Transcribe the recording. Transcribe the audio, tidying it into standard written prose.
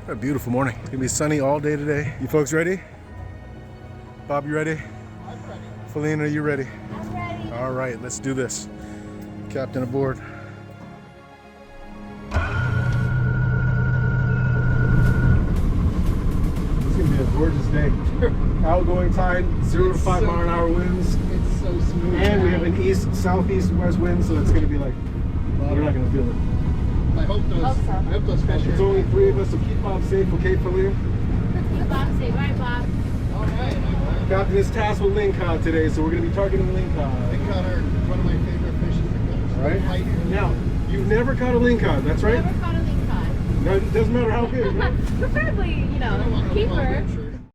What a beautiful morning. It's gonna be sunny all day today. You folks ready? Bob, you ready? I'm ready. Feline, are you ready? I'm ready. All right, let's do this. Captain aboard. It's gonna be a gorgeous day. Outgoing tide, 0 to 5 mile an hour winds. It's so smooth. And we have an east, southeast, west wind, so it's gonna be like, we're not gonna feel it. I hope those fish It's only 3 of us, so keep Bob safe, okay, Feline? Keep Bob safe, right, Bob? All right. Captain is tasked with Lingcod today, so we're gonna be targeting Lingcod. Lingcod are one of my favorite fishes to catch. All right. Right. Now, you've never caught a Lingcod, that's right? Never caught a lingcod. No, it doesn't matter how big, right? Preferably, keeper.